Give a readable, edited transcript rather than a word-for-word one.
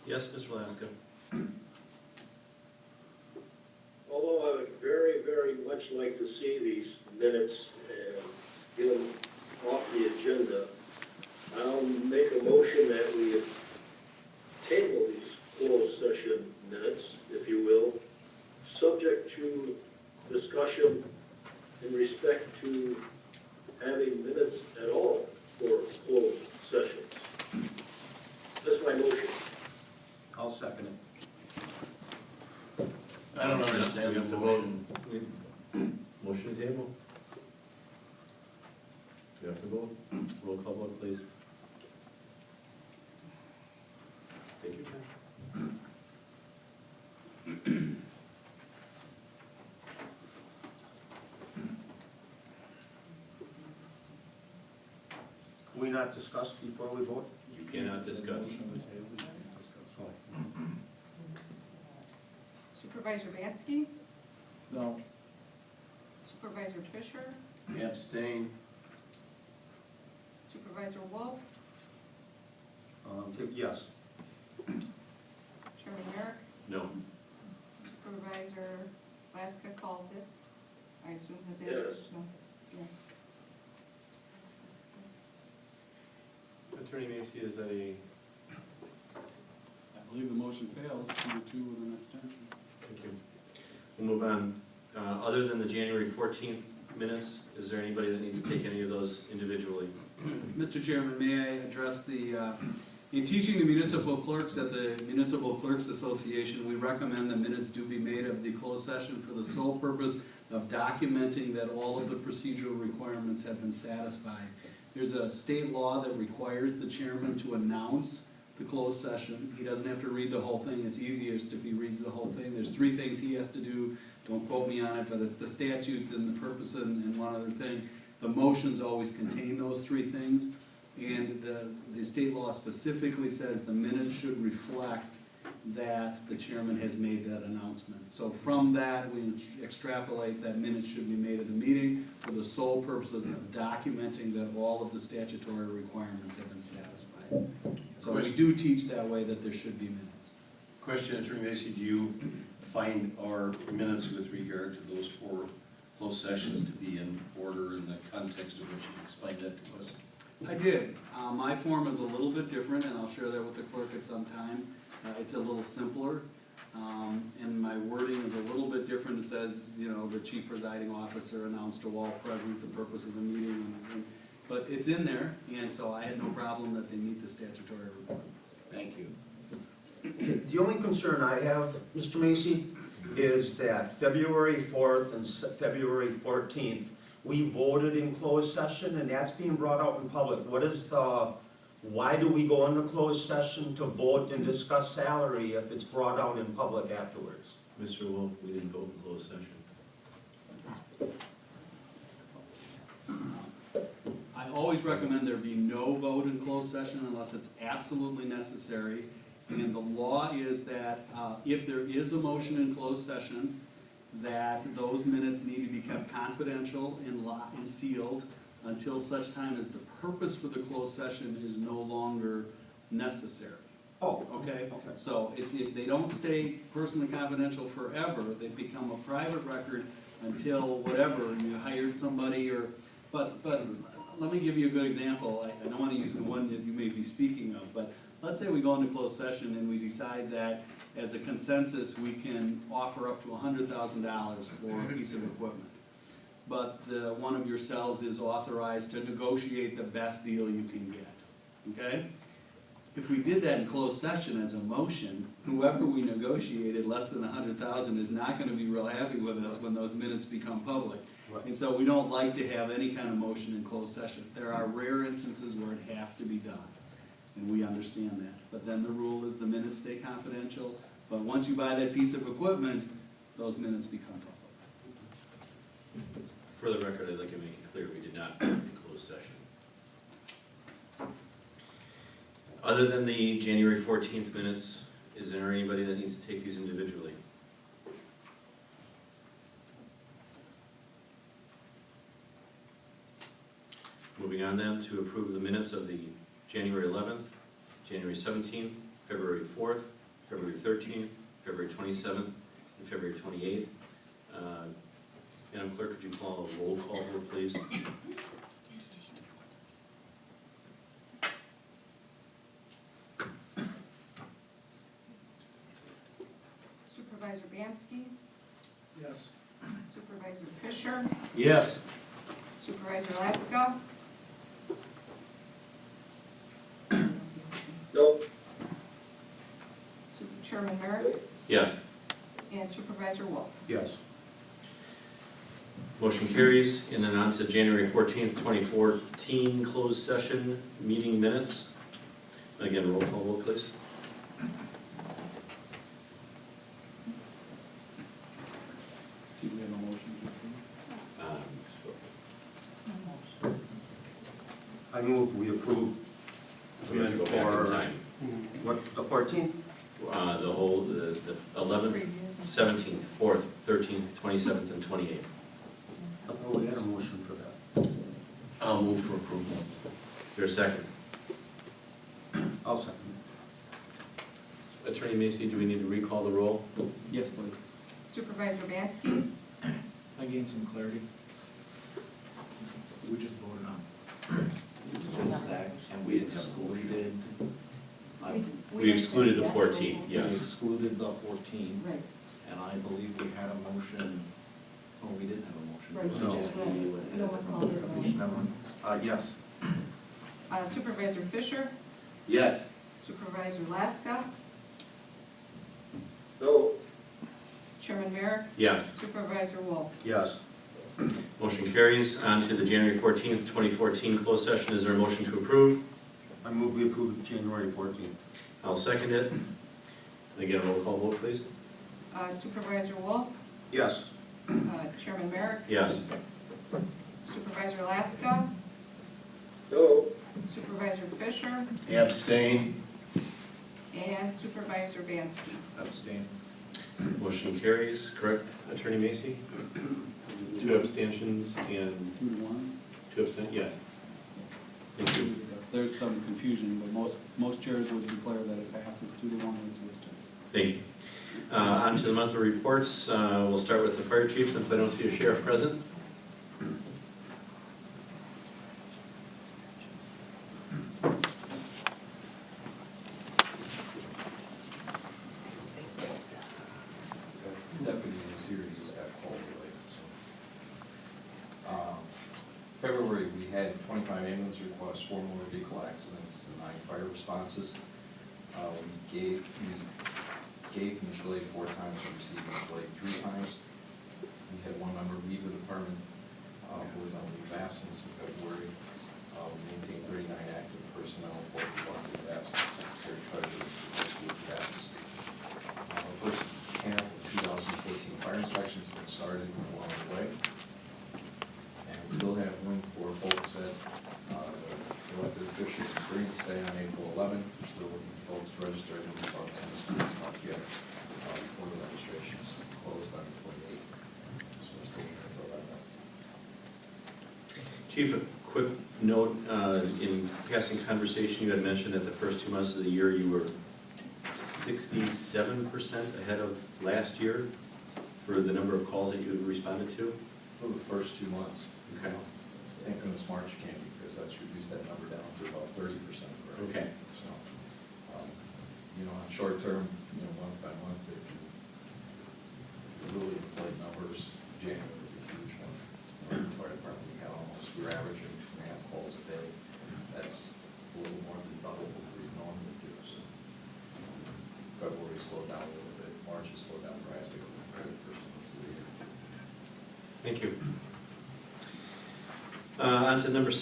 Yes, Mr. Laska. Although I would very, very much like to see these minutes and get them off the agenda, I'll make a motion that we table these closed session minutes, if you will, subject to discussion in respect to having minutes at all for closed sessions. That's my motion. I'll second it. I don't understand We the have to motion. Motion to table. You have to vote. Roll call vote, please. Take your time. Can we not discuss before we vote? You cannot discuss. Supervisor Vansky, No. Supervisor Fisher, Abstain. Supervisor Wolf, Yes. Chairman Merrick, No. Supervisor Laska called it. I assume his answer is Yes. no. Yes. Attorney Macy, is that a, I believe the motion fails, 2-2 with an abstention. thank you. We'll move on. Other than the January 14th minutes, is there anybody that needs to take any of those individually? Mr. Chairman, may I address in teaching the municipal clerks at the Municipal Clerks Association, we recommend that minutes do be made of the closed session for the sole purpose of documenting that all of the procedural requirements have been satisfied. There's a state law that requires the chairman to announce the closed session. He doesn't have to read the whole thing. It's easiest if he reads the whole thing. There's 3 things he has to do. Don't quote me on it, but it's the statute and the purpose and one other thing. The motions always contain those 3 things. And the state law specifically says the minutes should reflect that the chairman has made that announcement. So from that, we extrapolate that minutes should be made at the meeting for the sole purposes of documenting that all of the statutory requirements have been satisfied. So we do teach that way, that there should be minutes. Question, Attorney Macy, do you find our minutes with regard to those 4 closed sessions to be in order in the context of which you explained that to us? I did. My form is a little bit different, and I'll share that with the clerk at some time. It's a little simpler, and my wording is a little bit different. It says, you know, the chief presiding officer announced to all present the purpose of the meeting, but it's in there, and so I had no problem that they meet the statutory requirements. Thank you. The only concern I have, Mr. Macy, is that February 4th and February 14th, we voted in closed session, and that's being brought out in public. Why do we go into closed session to vote and discuss salary if it's brought out in public afterwards? Mr. Wolf, we didn't vote in closed session. I always recommend there be no vote in closed session unless it's absolutely necessary. And the law is that if there is a motion in closed session, that those minutes need to be kept confidential and sealed until such time as the purpose for the closed session is no longer necessary. Oh, Okay? So they don't stay personally confidential forever. They become a private record until whatever, you hired somebody but let me give you a good example. I don't want to use the one that you may be speaking of, but let's say we go into closed session and we decide that as a consensus, we can offer up to $100,000 for a piece of equipment. But one of yourselves is authorized to negotiate the best deal you can get, okay? If we did that in closed session as a motion, whoever we negotiated less than $100,000 is not gonna be real happy with us when those minutes become public. Right. And so we don't like to have any kind of motion in closed session. There are rare instances where it has to be done, and we understand that. But then the rule is the minutes stay confidential, but once you buy that piece of equipment, those minutes become public. For the record, I'd like to make it clear, we did not vote in closed session. Other than the January 14th minutes, is there anybody that needs to take these individually? Moving on then to approve the minutes of the January 11th, January 17th, February 4th, February 13th, February 27th, and February 28th. Madam Clerk, could you call a roll call vote, please? Supervisor Bianski, Yes. Supervisor Fisher, Yes. Supervisor Laska, No, Chairman Merrick, Yes. and Supervisor Wolf. Yes. Motion carries. And then on to January 14th, 2014, closed session meeting minutes. Again, roll call vote, please. Do we have a motion to approve? I move we approve. We have to go back in For- time. What, the 14th? The whole, the 11th, 17th, 4th, 13th, 27th, and 28th. I thought we had a motion for that. I'll move for approval. Is there a second? I'll second. Attorney Macy, do we need to recall the roll? Yes, please. Supervisor Bianski, I gained some clarity. We just voted on just that, and we excluded. We excluded the 14th, We yes. excluded the 14, Right, and I believe we had a motion, oh, we didn't have a motion. right, you just read it. No one called it a motion. Yes. Supervisor Fisher, Yes. Supervisor Laska, no, Chairman Merrick, Yes. Supervisor Wolf. Yes. Motion carries. On to the January 14th, 2014 closed session. Is there a motion to approve? I move we approve January 14th. I'll second it. And again, roll call vote, please. Supervisor Wolf, Yes. Chairman Merrick, Yes. Supervisor Laska, no, Supervisor Fisher, Abstain. and Supervisor Bianski. Abstain. Motion carries, correct, Attorney Macy? 2 abstentions and 2-1. 2 absent, yes. Thank you. There's some confusion, but most chairs would declare that it passes 2-1 or 2 abstain. Thank you. On to the monthly reports. We'll start with the fire chief since I don't see a sheriff present. Deputy was here, he just got called away, so. February, we had 25 ambulance requests, 4 motor vehicle accidents, and 9 fire responses. We gave mutual aid 4 times, we received mutual aid 3 times. We had 1 member leave the department, who was on leave of absence in February. We maintained 39 active personnel, 4 on leave of absence, secretary, treasurer, leave of absence. First half of 2014 fire inspections have been started along the way. And we still have room for folks that, the elected officials agreed to stay on April 11th. We're still looking for folks to register, I think about 10 students out yet, before the registration is closed on the 28th. So we're still trying to fill that out. Chief, a quick note, in passing conversation, you had mentioned that the first 2 months of the year you were 67% ahead of last year for the number of calls that you had responded to? For the first 2 months. Okay. Thank goodness March can't be, because that's reduced that number down to about 30%. Right? Okay. So, on short term, month by month, it can really inflate numbers. January was a huge one. In the fire department, we were averaging 2.5 calls a day. That's a little more than double what we normally do. So, February slowed down a little bit. March has slowed down drastically compared to the first 2 months of the year. Thank you. On to number 7.